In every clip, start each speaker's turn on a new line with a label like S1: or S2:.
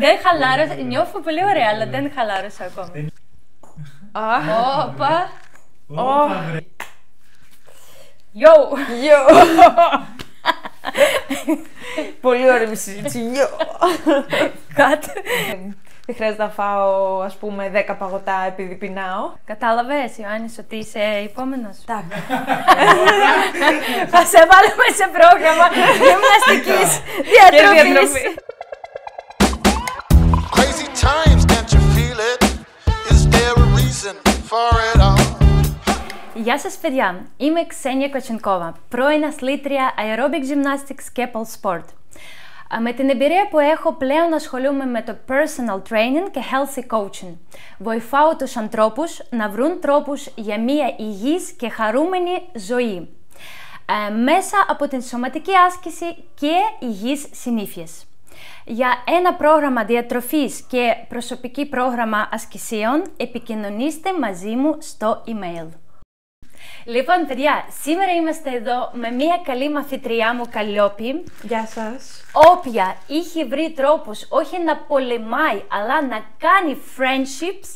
S1: Δεν χαλάρωσα, νιώθω πολύ ωραία, αλλά δεν χαλάρωσα ακόμα. Όπα. Yo!
S2: Πολύ ωραία συζήτηση.
S1: Κάτι.
S2: Δεν χρειάζεται να φάω, ας πούμε, 10 παγωτά επειδή πεινάω.
S1: Κατάλαβες, Ιωάννης, ότι είσαι υπόμενος.
S2: Εντάξει.
S1: Θα σε βάλουμε σε πρόγραμμα γυμναστικής διατροφής.
S3: Crazy times, can't you feel it? Is there a reason for it all?
S1: Γεια σας παιδιά, είμαι Ξένια Κοτσενκόβα, πρώην αθλήτρια aerobic gymnastics και pole sport. Με την εμπειρία που έχω πλέον ασχολούμαι με το personal training και healthy coaching. Βοηθάω τους ανθρώπους να βρουν τρόπους για μια υγιής και χαρούμενη ζωή. Μέσα από την σωματική άσκηση και υγιείς συνήθειες. Για ένα πρόγραμμα διατροφής και προσωπική πρόγραμμα ασκησίων, επικοινωνήστε μαζί μου στο email. Λοιπόν, παιδιά, σήμερα είμαστε εδώ με μια καλή μαθητριά μου, Καλλιόπη.
S2: Γεια σας.
S1: Όποια είχε βρει τρόπους όχι να πολεμάει, αλλά να κάνει friendships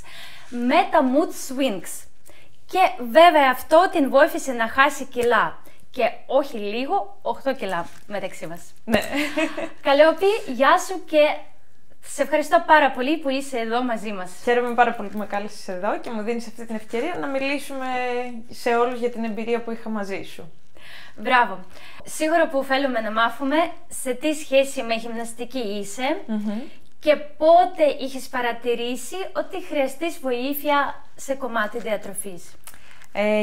S1: με τα mood swings. Και βέβαια αυτό την βοήθησε να χάσει κιλά. Και όχι λίγο, 8 κιλά μεταξύ μας.
S2: Ναι.
S1: Καλλιόπη, γεια σου και σε ευχαριστώ πάρα πολύ που είσαι εδώ μαζί μας.
S2: Χαίρομαι πάρα πολύ που με κάλεσες εδώ και μου δίνεις αυτή την ευκαιρία να μιλήσουμε σε όλους για την εμπειρία που είχα μαζί σου.
S1: Μπράβο. Σίγουρα που θέλουμε να μάθουμε σε τι σχέση με γυμναστική είσαι και πότε είχες παρατηρήσει ότι χρειαστείς βοήθεια σε κομμάτι διατροφής.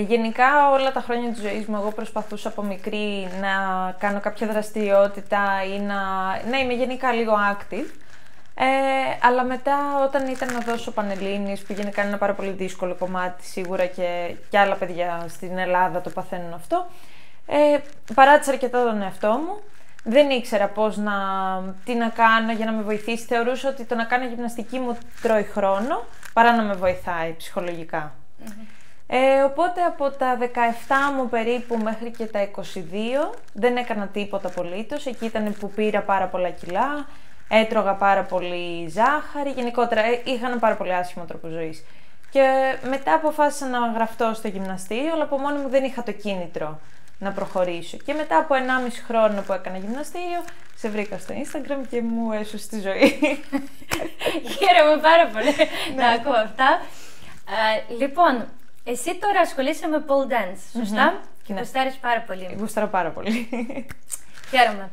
S2: Γενικά όλα τα χρόνια της ζωής μου εγώ προσπαθούσα από μικρή να κάνω κάποια δραστηριότητα ή να είμαι γενικά λίγο active. Αλλά μετά όταν ήταν να δώσω Πανελλήνιες, που γενικά είναι ένα πάρα πολύ δύσκολο κομμάτι σίγουρα και άλλα παιδιά στην Ελλάδα το παθαίνουν αυτό, παράτησα αρκετά τον εαυτό μου. Δεν ήξερα τι να κάνω για να με βοηθήσει. Θεωρούσα ότι το να κάνω γυμναστική μου τρώει χρόνο παρά να με βοηθάει ψυχολογικά. Οπότε από τα 17 μου περίπου μέχρι και τα 22 δεν έκανα τίποτα απολύτως. Εκεί ήταν που πήρα πάρα πολλά κιλά. Έτρωγα πάρα πολύ ζάχαρη, γενικότερα είχα ένα πάρα πολύ άσχημο τρόπο ζωής. Και μετά αποφάσισα να γραφτώ στο γυμναστήριο, αλλά από μόνη μου δεν είχα το κίνητρο να προχωρήσω. Και μετά από 1,5 χρόνο που έκανα γυμναστήριο, σε βρήκα στο Instagram και μου έσωσε τη ζωή.
S1: Χαίρομαι πάρα πολύ να ακούω αυτά. Λοιπόν, εσύ τώρα ασχολείσαι με pole dance, σωστά? Και γουστάρεις πάρα πολύ.
S2: Γουστάρω πάρα πολύ.
S1: Χαίρομαι.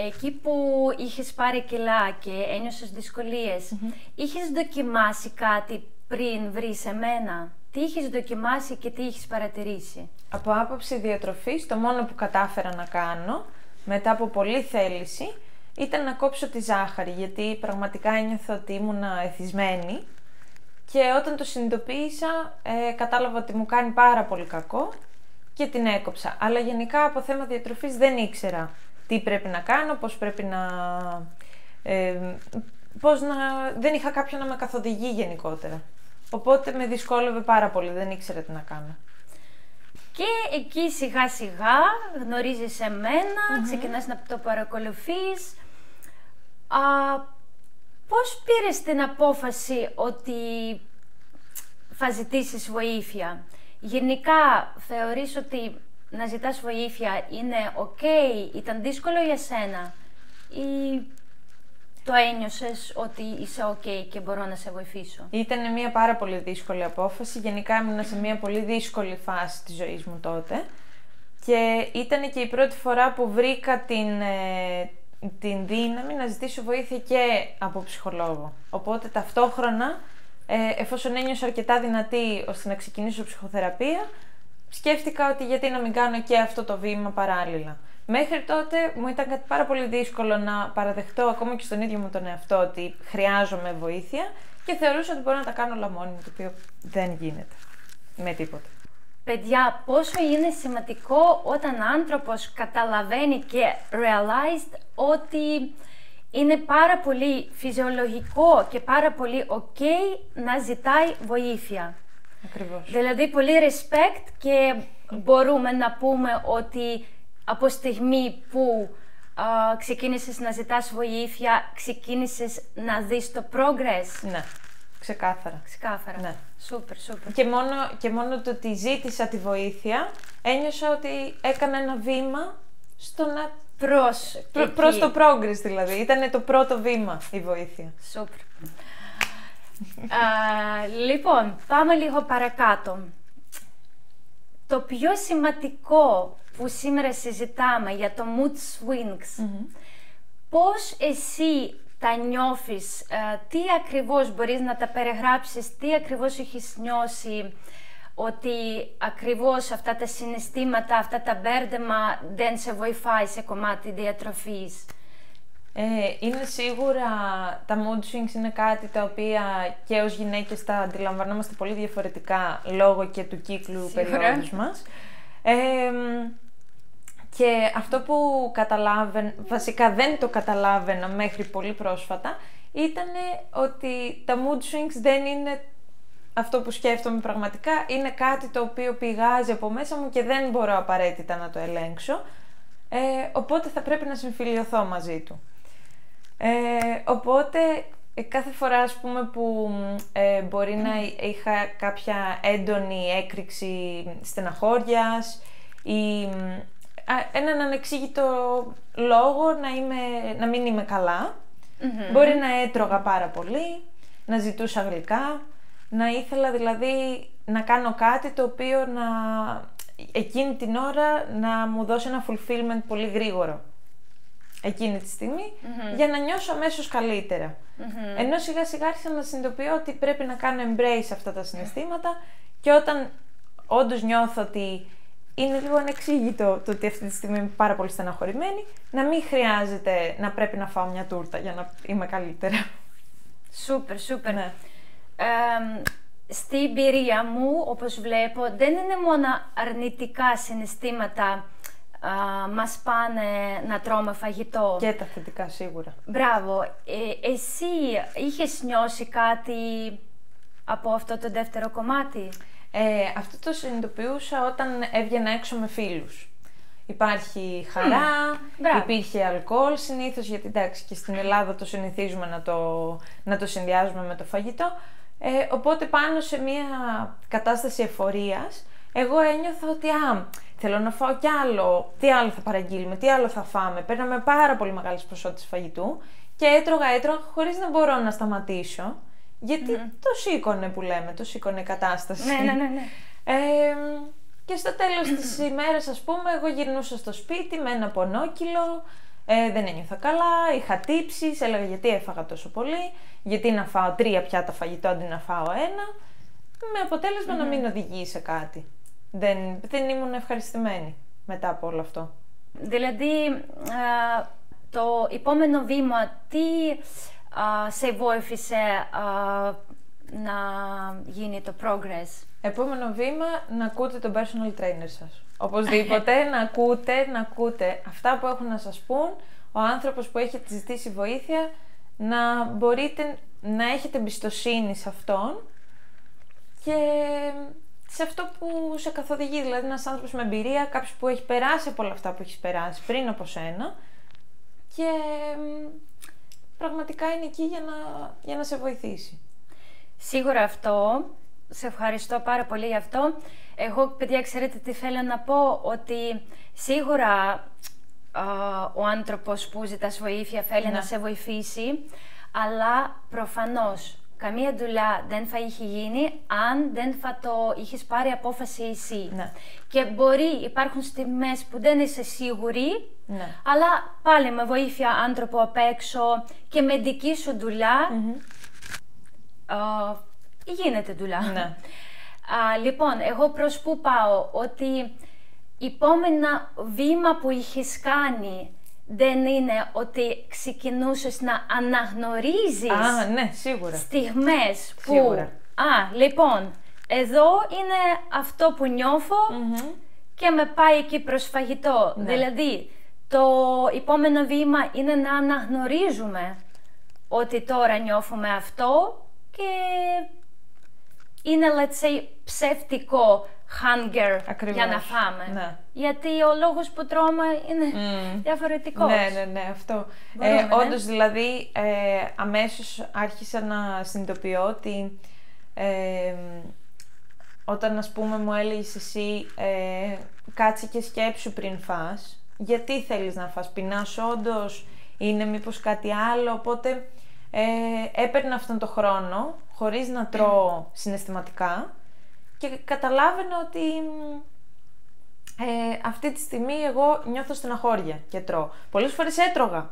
S1: Εκεί που είχες πάρει κιλά και ένιωσες δυσκολίες, είχες δοκιμάσει κάτι πριν βρεις εμένα? Τι είχες δοκιμάσει και τι είχες παρατηρήσει?
S2: Από άποψη διατροφής, το μόνο που κατάφερα να κάνω, μετά από πολλή θέληση, ήταν να κόψω τη ζάχαρη, γιατί πραγματικά ένιωθα ότι ήμουν εθισμένη και όταν το συνειδητοποίησα, κατάλαβα ότι μου κάνει πάρα πολύ κακό και την έκοψα. Αλλά γενικά από θέμα διατροφής δεν ήξερα τι πρέπει να κάνω, πώς πρέπει δεν είχα κάποιον να με καθοδηγεί γενικότερα. Οπότε με δυσκόλευε πάρα πολύ, δεν ήξερα τι να κάνω.
S1: Και εκεί σιγά σιγά γνωρίζεις εμένα, ξεκινάς να το παρακολουθείς. Πώς πήρες την απόφαση ότι θα ζητήσεις βοήθεια? Γενικά θεωρείς ότι να ζητάς βοήθεια είναι ok, ήταν δύσκολο για σένα ή το ένιωσες ότι είσαι ok και μπορώ να σε βοηθήσω?
S2: Ήταν μια πάρα πολύ δύσκολη απόφαση, γενικά ήμουν σε μια πολύ δύσκολη φάση της ζωής μου τότε και ήταν και η πρώτη φορά που βρήκα την δύναμη να ζητήσω βοήθεια και από ψυχολόγο. Οπότε ταυτόχρονα, εφόσον ένιωσα αρκετά δυνατή ώστε να ξεκινήσω ψυχοθεραπεία, σκέφτηκα ότι γιατί να μην κάνω και αυτό το βήμα παράλληλα. Μέχρι τότε μου ήταν κάτι πάρα πολύ δύσκολο να παραδεχτώ ακόμα και στον ίδιο μου τον εαυτό ότι χρειάζομαι βοήθεια και θεωρούσα ότι μπορώ να τα κάνω όλα μόνη μου, το οποίο δεν γίνεται με τίποτα.
S1: Παιδιά, πόσο είναι σημαντικό όταν άνθρωπος καταλαβαίνει και realized ότι είναι πάρα πολύ φυσιολογικό και πάρα πολύ ok να ζητάει βοήθεια.
S2: Ακριβώς.
S1: Δηλαδή πολύ respect και μπορούμε να πούμε ότι από στιγμή που ξεκίνησες να ζητάς βοήθεια, ξεκίνησες να δεις το progress.
S2: Ναι, ξεκάθαρα.
S1: Ξεκάθαρα.
S2: Ναι.
S1: Σούπερ, σούπερ.
S2: Και μόνο το ότι ζήτησα τη βοήθεια, ένιωσα ότι έκανα ένα βήμα στο να... προς το progress δηλαδή. Ήταν το πρώτο βήμα η βοήθεια.
S1: Σούπερ. Λοιπόν, πάμε λίγο παρακάτω. Το πιο σημαντικό που σήμερα συζητάμε για το mood swings, πώς εσύ τα νιώθεις, τι ακριβώς μπορείς να τα περιγράψεις, τι ακριβώς έχεις νιώσει ότι ακριβώς αυτά τα συναισθήματα, αυτά τα μπέρδεμα δεν σε βοηθάει σε κομμάτι διατροφής?
S2: Είναι σίγουρα, τα mood swings είναι κάτι τα οποία και ως γυναίκες τα αντιλαμβανόμαστε πολύ διαφορετικά λόγω και του κύκλου περιόδους μας. Και αυτό που βασικά δεν το καταλάβαινα μέχρι πολύ πρόσφατα, ήταν ότι τα mood swings δεν είναι αυτό που σκέφτομαι πραγματικά, είναι κάτι το οποίο πηγάζει από μέσα μου και δεν μπορώ απαραίτητα να το ελέγξω, οπότε θα πρέπει να συμφιλιωθώ μαζί του. Οπότε κάθε φορά, ας πούμε, που μπορεί να είχα κάποια έντονη έκρηξη στεναχώριας ή έναν ανεξήγητο λόγο να μην είμαι καλά, μπορεί να έτρωγα πάρα πολύ, να ζητούσα γλυκά, να ήθελα δηλαδή να κάνω κάτι το οποίο εκείνη την ώρα να μου δώσει ένα fulfillment πολύ γρήγορο εκείνη τη στιγμή, για να νιώσω αμέσως καλύτερα. Ενώ σιγά σιγά άρχισα να συνειδητοποιώ ότι πρέπει να κάνω embrace αυτά τα συναισθήματα, και όταν όντως νιώθω ότι είναι λίγο ανεξήγητο το ότι αυτή τη στιγμή είμαι πάρα πολύ στεναχωρημένη, να μην χρειάζεται να πρέπει να φάω μια τούρτα για να είμαι καλύτερα.
S1: Σούπερ, σούπερ.
S2: Ναι.
S1: Στην εμπειρία μου, όπως βλέπω, δεν είναι μόνο αρνητικά συναισθήματα μας πάνε να τρώμε φαγητό.
S2: Και τα θετικά σίγουρα.
S1: Μπράβο. Εσύ είχες νιώσει κάτι από αυτό το δεύτερο κομμάτι?
S2: Αυτό το συνειδητοποιούσα όταν έβγαινα έξω με φίλους. Υπάρχει χαρά, υπήρχε αλκοόλ συνήθως, γιατί εντάξει και στην Ελλάδα το συνηθίζουμε να το συνδυάζουμε με το φαγητό. Οπότε πάνω σε μια κατάσταση εφορίας, εγώ ένιωθα ότι θέλω να φάω κι άλλο, τι άλλο θα παραγγείλουμε, τι άλλο θα φάμε. Παίρναμε πάρα πολύ μεγάλες ποσότητες φαγητού και έτρωγα χωρίς να μπορώ να σταματήσω, γιατί το σήκωνε που λέμε, το σήκωνε η κατάσταση.
S1: Ναι.
S2: Και στο τέλος της ημέρας, ας πούμε, εγώ γυρνούσα στο σπίτι με ένα πονόκυλο, δεν ένιωθα καλά, είχα τύψεις, έλεγα γιατί έφαγα τόσο πολύ, γιατί να φάω 3 πιάτα φαγητό αντί να φάω 1, με αποτέλεσμα να μην οδηγεί σε κάτι. Δεν ήμουν ευχαριστημένη μετά από όλο αυτό.
S1: Δηλαδή, το επόμενο βήμα, τι σε βοήθησε να γίνει το progress?
S2: Επόμενο βήμα, να ακούτε τον personal trainer σας. Οπωσδήποτε, να ακούτε αυτά που έχουν να σας πούν, ο άνθρωπος που έχει ζητήσει βοήθεια, να μπορείτε να έχετε εμπιστοσύνη σε αυτόν και σε αυτό που σε καθοδηγεί. Δηλαδή, ένας άνθρωπος με εμπειρία, κάποιος που έχει περάσει από όλα αυτά που έχεις περάσει πριν από σένα και πραγματικά είναι εκεί για να σε βοηθήσει. Σίγουρα
S1: αυτό. Σε ευχαριστώ πάρα πολύ γι' αυτό. Εγώ, παιδιά, ξέρετε τι θέλω να πω, ότι σίγουρα ο άνθρωπος που ζητάς βοήθεια θέλει να σε βοηθήσει, αλλά προφανώς καμία δουλειά δεν θα είχε γίνει αν δεν θα το είχες πάρει απόφαση εσύ.
S2: Ναι.
S1: Και υπάρχουν στιγμές που δεν είσαι σίγουρη, αλλά πάλι με βοήθεια άνθρωπο απ' έξω και με δική σου δουλειά, γίνεται δουλειά.
S2: Ναι.
S1: Λοιπόν, εγώ προς πού πάω, ότι επόμενα βήμα που είχες κάνει δεν είναι ότι ξεκινούσες να αναγνωρίζεις
S2: ναι, σίγουρα.
S1: στιγμές που...
S2: Σίγουρα.
S1: Λοιπόν, εδώ είναι αυτό που νιώθω και με πάει εκεί προς φαγητό.
S2: Ναι.
S1: Δηλαδή, το επόμενο βήμα είναι να αναγνωρίζουμε ότι τώρα νιώθουμε αυτό και είναι, let's say, ψεύτικο hunger
S2: Ακριβώς.
S1: για να φάμε.
S2: Ναι.
S1: Γιατί ο λόγος που τρώμε είναι διαφορετικός.
S2: Ναι, αυτό.
S1: Μπορούμε,
S2: Όντως, δηλαδή, αμέσως άρχισα να συνειδητοποιώ ότι όταν, ας πούμε, μου έλεγες εσύ κάτσε και σκέψου πριν φας, γιατί θέλεις να φας, πεινάς όντως, είναι μήπως κάτι άλλο, οπότε έπαιρνα αυτόν τον χρόνο χωρίς να τρώω συναισθηματικά και καταλάβαινα ότι αυτή τη στιγμή εγώ νιώθω στεναχώρια και τρώω. Πολλές φορές έτρωγα,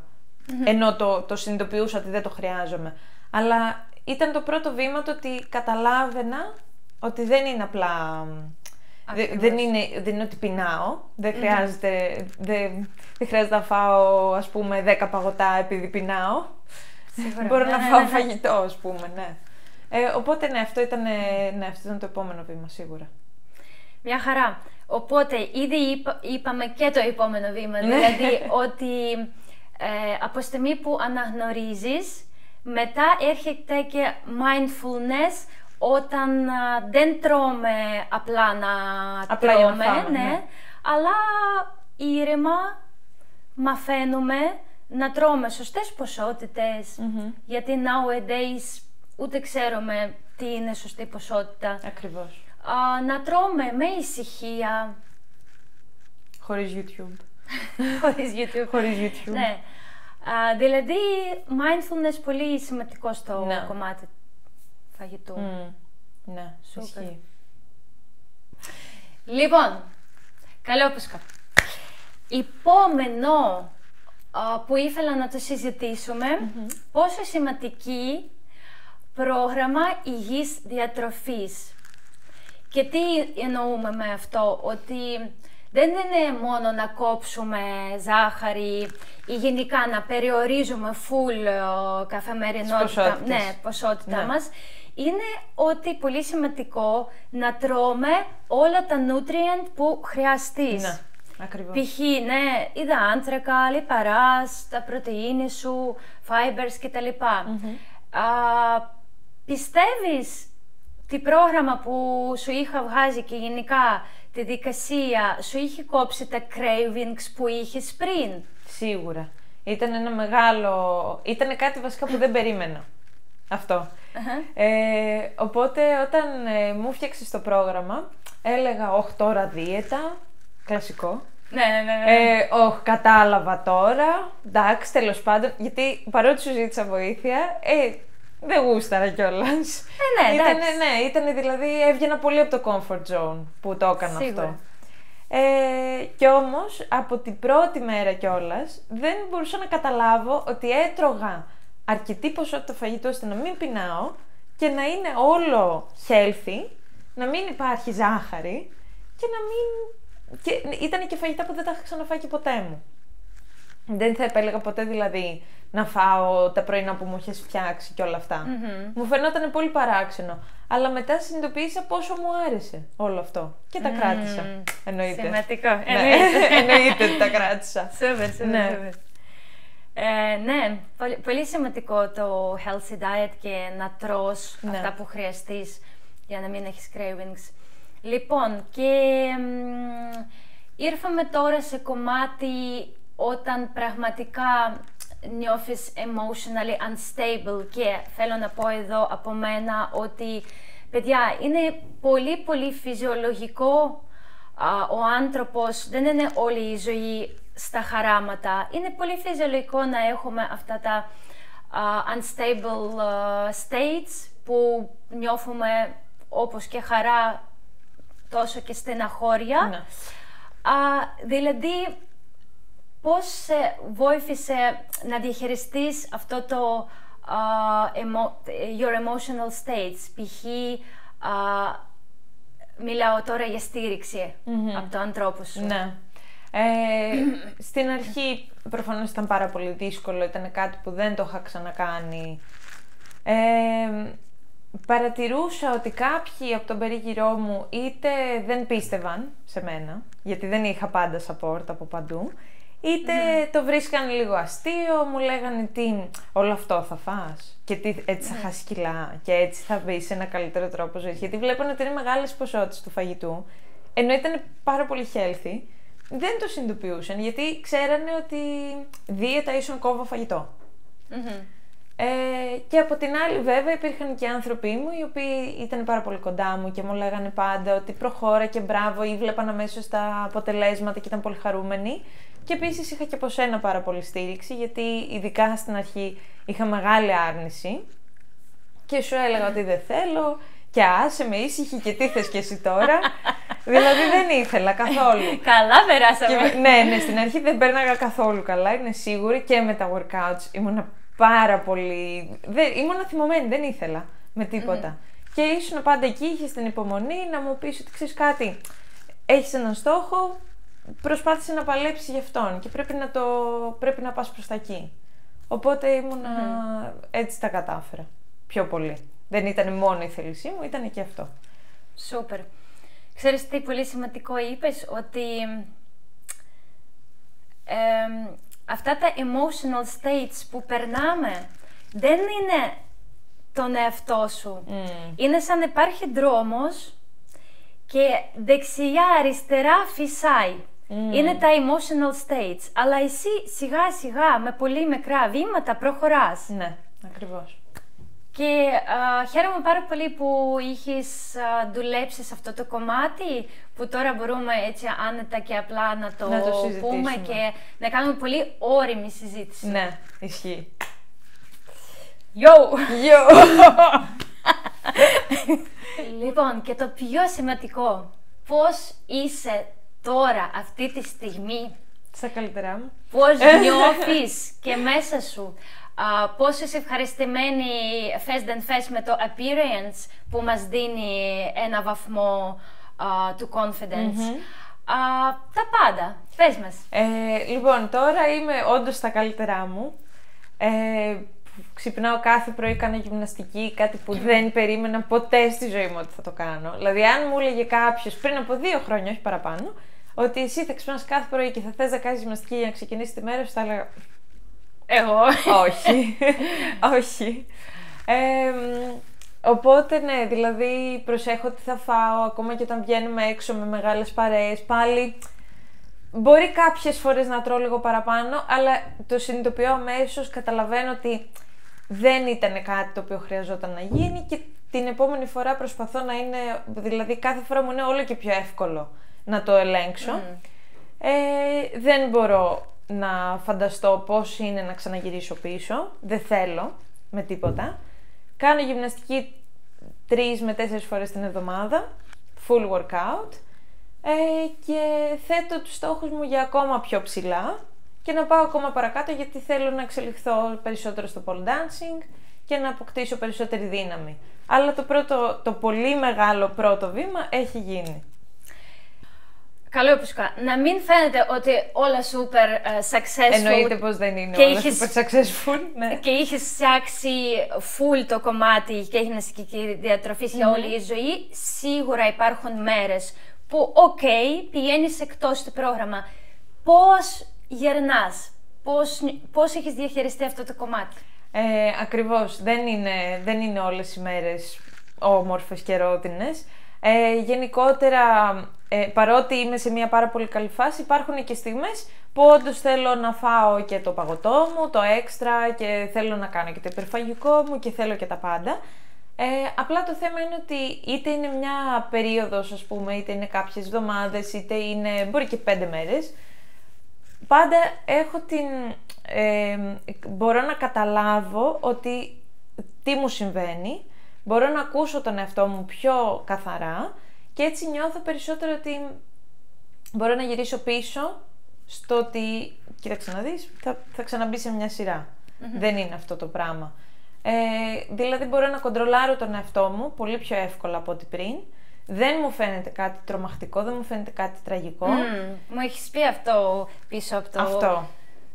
S2: ενώ το συνειδητοποιούσα ότι δεν το χρειάζομαι. Αλλά ήταν το πρώτο βήμα το ότι καταλάβαινα ότι δεν είναι απλά... Δεν είναι ότι πεινάω, δεν χρειάζεται να φάω, ας πούμε, 10 παγωτά επειδή πεινάω.
S1: Σίγουρα.
S2: Μπορώ να φάω φαγητό, ας πούμε, ναι. Οπότε, ναι, αυτό ήταν το επόμενο βήμα, σίγουρα.
S1: Μια χαρά. Οπότε, ήδη είπαμε και το επόμενο βήμα, δηλαδή ότι από τη στιγμή που αναγνωρίζεις, μετά έρχεται και mindfulness, όταν δεν τρώμε απλά να τρώμε, ναι, αλλά ήρεμα μαθαίνουμε να τρώμε σωστές ποσότητες, γιατί nowadays ούτε ξέρουμε τι είναι σωστή ποσότητα.
S2: Ακριβώς.
S1: Να τρώμε με ησυχία.
S2: Χωρίς YouTube.
S1: Χωρίς YouTube. Ναι. Δηλαδή, mindfulness πολύ σημαντικό στο κομμάτι φαγητού.
S2: Ναι, ισχύει.
S1: Λοιπόν, καλό πουσκά. Επόμενο που ήθελα να το συζητήσουμε, πόσο σημαντική πρόγραμμα υγιής διατροφής. Και τι εννοούμε με αυτό, ότι δεν είναι μόνο να κόψουμε ζάχαρη ή γενικά να περιορίζουμε full καθημερινότητα, ποσότητα μας. Είναι ότι πολύ σημαντικό να τρώμε όλα τα nutrient που χρειαστείς.
S2: Ναι, ακριβώς.
S1: Π.χ. υδάτινθρακα, λιπαράς, τα πρωτεΐνη σου, fibers κτλ. Πιστεύεις τι πρόγραμμα που σου είχα βγάζει και γενικά τη δικασία σου είχε κόψει τα cravings που είχες πριν?
S2: Σίγουρα. Ήταν ένα ήταν κάτι βασικά που δεν περίμενα. Αυτό. Οπότε όταν μου φτιάξες το πρόγραμμα, έλεγα τώρα δίαιτα, κλασικό.
S1: Ναι.
S2: Κατάλαβα τώρα, εντάξει, τέλος πάντων, γιατί παρότι σου ζήτησα βοήθεια, δεν γούσταρα κιόλας. Ήταν δηλαδή, έβγαινα πολύ από το comfort zone που το έκανα. Σίγουρα. Αυτό. Κι όμως, από την πρώτη μέρα κιόλας, δεν μπορούσα να καταλάβω ότι έτρωγα αρκετή ποσότητα φαγητό ώστε να μην πεινάω και να είναι όλο healthy, να μην υπάρχει ζάχαρη και να μην... Και ήταν και φαγητά που δεν τα είχα ξαναφάει και ποτέ μου. Δεν θα επέλεγα ποτέ δηλαδή να φάω τα πρωινά που μου είχες φτιάξει και όλα αυτά. Μου φαινόταν πολύ παράξενο. Αλλά μετά συνειδητοποίησα πόσο μου άρεσε όλο αυτό. Και τα κράτησα. Εννοείται.
S1: Σημαντικό.
S2: Εννοείται ότι τα κράτησα.
S1: Σупер. Ναι, πολύ σημαντικό το healthy diet και να τρως αυτά που χρειαστείς για να μην έχεις cravings. Λοιπόν, και ήρθαμε τώρα σε κομμάτι όταν πραγματικά νιώθεις emotionally unstable και θέλω να πω εδώ από μένα ότι, παιδιά, είναι πολύ φυσιολογικό ο άνθρωπος, δεν είναι όλη η ζωή στα χαράματα. Είναι πολύ φυσιολογικό να έχουμε αυτά τα unstable states που νιώθουμε όπως και χαρά τόσο και στεναχώρια. Δηλαδή, πώς σε βοήθησε να διαχειριστείς αυτό το your emotional states, π.χ. μιλάω τώρα για στήριξη από το ανθρώπου σου.
S2: Ναι. Στην αρχή προφανώς ήταν πάρα πολύ δύσκολο, ήταν κάτι που δεν το είχα ξανακάνει. Παρατηρούσα ότι κάποιοι από τον περίγυρό μου είτε δεν πίστευαν σε μένα, γιατί δεν είχα πάντα support από παντού, είτε το βρίσκανε λίγο αστείο, μου λέγανε τι, όλο αυτό θα φας και τι, έτσι θα χάσει κιλά και έτσι θα μπει σε ένα καλύτερο τρόπο ζωής. Γιατί βλέπανε ότι είναι μεγάλες ποσότητες του φαγητού, ενώ ήταν πάρα πολύ healthy, δεν το συνειδητοποιούσαν γιατί ξέρανε ότι δίαιτα ίσον κόβω φαγητό. Και από την άλλη βέβαια υπήρχαν και άνθρωποι μου οι οποίοι ήταν πάρα πολύ κοντά μου και μου λέγανε πάντα ότι προχώρα και μπράβο, ή βλέπαν αμέσως τα αποτελέσματα και ήταν πολύ χαρούμενοι. Και επίσης είχα και από σένα πάρα πολύ στήριξη, γιατί ειδικά στην αρχή είχα μεγάλη άρνηση και σου έλεγα ότι δεν θέλω και άσε με ήσυχη και τι θες και εσύ τώρα. Δηλαδή δεν ήθελα καθόλου.
S1: Καλά περάσαμε.
S2: Ναι, στην αρχή δεν πέρναγα καθόλου καλά, είναι σίγουρη, και με τα workouts ήμουνα πάρα πολύ... ήμουνα θυμωμένη, δεν ήθελα με τίποτα. Και ήσουν πάντα εκεί, είχες την υπομονή να μου πεις ότι ξέρεις κάτι, έχεις έναν στόχο, προσπάθησε να παλέψεις γι' αυτόν και πρέπει να πας προς τα εκεί. Οπότε ήμουνα έτσι τα κατάφερα πιο πολύ. Δεν ήταν μόνο η θέλησή μου, ήταν και αυτό.
S1: Σούπερ. Ξέρεις τι πολύ σημαντικό είπες, ότι αυτά τα emotional states που περνάμε δεν είναι τον εαυτό σου. Είναι σαν να υπάρχει δρόμος και δεξιά, αριστερά φυσάει. Είναι τα emotional states, αλλά εσύ σιγά σιγά με πολύ μικρά βήματα προχωράς.
S2: Ναι, ακριβώς.
S1: Και χαίρομαι πάρα πολύ που είχες δουλέψει σε αυτό το κομμάτι, που τώρα μπορούμε έτσι άνετα και απλά να το πούμε και να κάνουμε πολύ όριμη συζήτηση.
S2: Ναι, ισχύει.
S1: Yo! Λοιπόν, και το πιο σημαντικό, πώς είσαι τώρα, αυτή τη στιγμή?
S2: Στα καλύτερά μου.
S1: Πώς νιώθεις και μέσα σου? Πώς είσαι ευχαριστημένη face με το appearance που μας δίνει ένα βαθμό του confidence? Τα πάντα. Πες μας.
S2: Λοιπόν, τώρα είμαι όντως στα καλύτερά μου. Ξυπνάω κάθε πρωί, κάνω γυμναστική, κάτι που δεν περίμενα ποτέ στη ζωή μου ότι θα το κάνω. Δηλαδή, αν μου έλεγε κάποιος πριν από 2 χρόνια, όχι παραπάνω, ότι εσύ θα ξυπνάς κάθε πρωί και θα θες να κάνεις γυμναστική για να ξεκινήσεις τη μέρα σου, θα έλεγα...
S1: Εγώ.
S2: Όχι. Όχι. Οπότε ναι, δηλαδή προσέχω τι θα φάω, ακόμα και όταν βγαίνουμε έξω με μεγάλες παρέες, πάλι μπορεί κάποιες φορές να τρώω λίγο παραπάνω, αλλά το συνειδητοποιώ αμέσως, καταλαβαίνω ότι δεν ήταν κάτι το οποίο χρειαζόταν να γίνει και την επόμενη φορά προσπαθώ να είναι, δηλαδή κάθε φορά μου είναι όλο και πιο εύκολο να το ελέγξω. Δεν μπορώ να φανταστώ πώς είναι να ξαναγυρίσω πίσω, δεν θέλω με τίποτα. Κάνω γυμναστική 3 με 4 φορές την εβδομάδα, full workout, και θέτω τους στόχους μου για ακόμα πιο ψηλά και να πάω ακόμα παρακάτω, γιατί θέλω να εξελιχθώ περισσότερο στο pole dancing και να αποκτήσω περισσότερη δύναμη. Αλλά το πολύ μεγάλο πρώτο βήμα έχει γίνει.
S1: Καλό φυσικά. Να μην φαίνεται ότι όλα super successful.
S2: Εννοείται πως δεν είναι όλα super successful. Ναι.
S1: Και είχες φτιάξει full το κομμάτι και έχεις και διατροφή σε όλη η ζωή. Σίγουρα υπάρχουν μέρες που πηγαίνεις εκτός του πρόγραμμα. Πώς γερνάς, πώς έχεις διαχειριστεί αυτό το κομμάτι?
S2: Ακριβώς, δεν είναι όλες οι μέρες όμορφες και ρόδινες. Γενικότερα, παρότι είμαι σε μια πάρα πολύ καλή φάση, υπάρχουν και στιγμές που όντως θέλω να φάω και το παγωτό μου, το έξτρα, και θέλω να κάνω και το υπερφαγικό μου και θέλω και τα πάντα. Απλά το θέμα είναι ότι είτε είναι μια περίοδος, ας πούμε, είτε είναι κάποιες εβδομάδες, είτε είναι, μπορεί και 5 μέρες, πάντα έχω μπορώ να καταλάβω ότι τι μου συμβαίνει, μπορώ να ακούσω τον εαυτό μου πιο καθαρά και έτσι νιώθω περισσότερο ότι μπορώ να γυρίσω πίσω στο ότι, κοίταξε να δεις, θα ξαναμπεί σε μια σειρά. Δεν είναι αυτό το πράγμα. Δηλαδή μπορώ να κοντρολάρω τον εαυτό μου πολύ πιο εύκολα από ό,τι πριν. Δεν μου φαίνεται κάτι τρομακτικό, δεν μου φαίνεται κάτι τραγικό.
S1: Μου έχεις πει αυτό πίσω από το...
S2: Αυτό,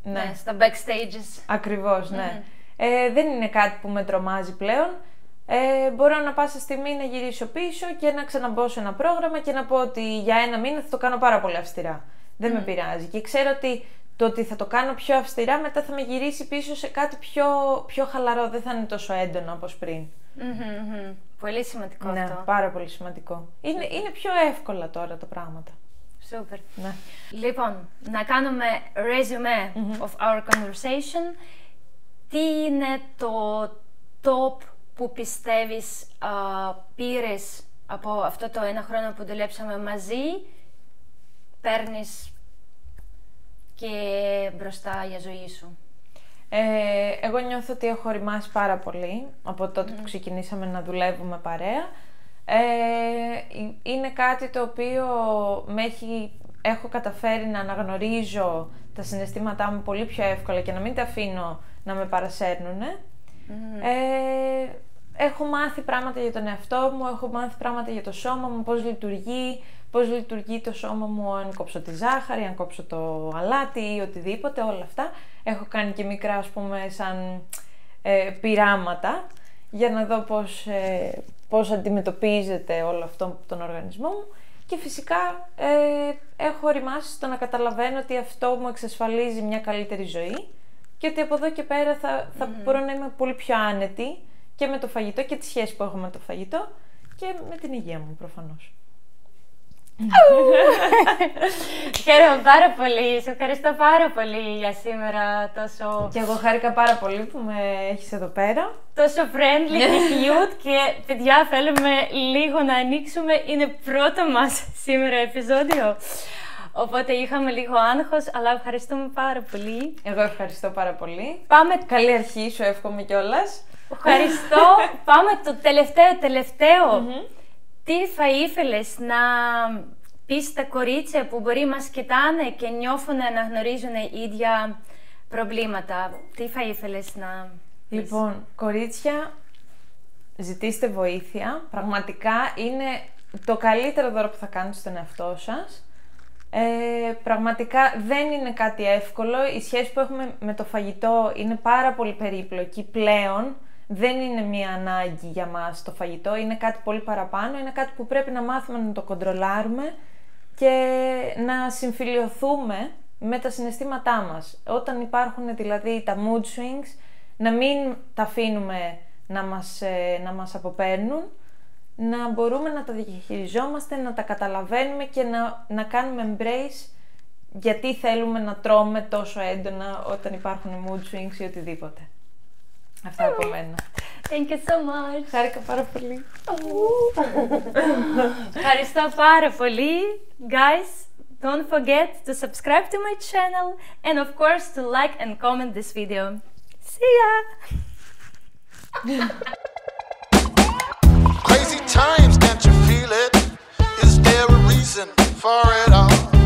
S2: ναι.
S1: Στα backstages.
S2: Ακριβώς, ναι. Δεν είναι κάτι που με τρομάζει πλέον. Μπορώ να πάσα στιγμή να γυρίσω πίσω και να ξαναμπω σε ένα πρόγραμμα και να πω ότι για 1 μήνα θα το κάνω πάρα πολύ αυστηρά. Δεν με πειράζει. Και ξέρω ότι το ότι θα το κάνω πιο αυστηρά μετά θα με γυρίσει πίσω σε κάτι πιο χαλαρό, δεν θα είναι τόσο έντονο όπως πριν.
S1: Πολύ σημαντικό
S2: Ναι,
S1: αυτό.
S2: πάρα πολύ σημαντικό. Είναι πιο εύκολα τώρα τα πράγματα.
S1: Σούπερ.
S2: Ναι.
S1: Λοιπόν, να κάνουμε resume of our conversation. Τι είναι το top που πιστεύεις πήρες από αυτό το 1 χρόνο που δουλέψαμε μαζί, παίρνεις και μπροστά για ζωή σου?
S2: Εγώ νιώθω ότι έχω οριμάσει πάρα πολύ από τότε που ξεκινήσαμε να δουλεύουμε παρέα. Είναι κάτι το οποίο έχω καταφέρει να αναγνωρίζω τα συναισθήματά μου πολύ πιο εύκολα και να μην τα αφήνω να με παρασέρνουν. Έχω μάθει πράγματα για τον εαυτό μου, έχω μάθει πράγματα για το σώμα μου, πώς λειτουργεί το σώμα μου αν κόψω τη ζάχαρη, αν κόψω το αλάτι ή οτιδήποτε, όλα αυτά. Έχω κάνει και μικρά, ας πούμε, σαν πειράματα για να δω πώς αντιμετωπίζεται όλο αυτό τον οργανισμό μου. Και φυσικά έχω οριμάσει στο να καταλαβαίνω ότι αυτό μου εξασφαλίζει μια καλύτερη ζωή και ότι από εδώ και πέρα θα μπορώ να είμαι πολύ πιο άνετη και με το φαγητό και τη σχέση που έχω με το φαγητό και με την υγεία μου προφανώς.
S1: Χαίρομαι πάρα πολύ, σε ευχαριστώ πάρα πολύ για σήμερα τόσο...
S2: Και εγώ χάρηκα πάρα πολύ που με έχεις εδώ πέρα.
S1: Τόσο friendly και cute και παιδιά θέλουμε λίγο να ανοίξουμε, είναι πρώτο μας σήμερα επεισόδιο. Οπότε είχαμε λίγο άγχος, αλλά ευχαριστούμε πάρα πολύ.
S2: Εγώ ευχαριστώ πάρα πολύ.
S1: Πάμε...
S2: Καλή αρχή σου εύχομαι κιόλας.
S1: Ευχαριστώ. Πάμε το τελευταίο. Τι θα ήθελες να πεις στα κορίτσια που μπορεί μας κοιτάνε και νιώθουν να αναγνωρίζουν ίδια προβλήματα? Τι θα ήθελες να πεις?
S2: Λοιπόν, κορίτσια, ζητήστε βοήθεια. Πραγματικά είναι το καλύτερο δώρο που θα κάνετε στον εαυτό σας. Πραγματικά δεν είναι κάτι εύκολο. Η σχέση που έχουμε με το φαγητό είναι πάρα πολύ περίπλοκη πλέον. Δεν είναι μία ανάγκη για μας το φαγητό, είναι κάτι πολύ παραπάνω, είναι κάτι που πρέπει να μάθουμε να το κοντρολάρουμε και να συμφιλιωθούμε με τα συναισθήματά μας. Όταν υπάρχουν δηλαδή τα mood swings, να μην τα αφήνουμε να μας αποπαίρνουν, να μπορούμε να τα διαχειριζόμαστε, να τα καταλαβαίνουμε και να κάνουμε embrace γιατί θέλουμε να τρώμε τόσο έντονα όταν υπάρχουν mood swings ή οτιδήποτε. Αυτά από μένα.
S1: Thank you so much.
S2: Χάρηκα πάρα πολύ.
S1: Ευχαριστώ πάρα πολύ. Guys, don't forget to subscribe to my channel and of course to like and comment this video. See ya!
S3: Crazy times, can't you feel it? Is there a reason for it all?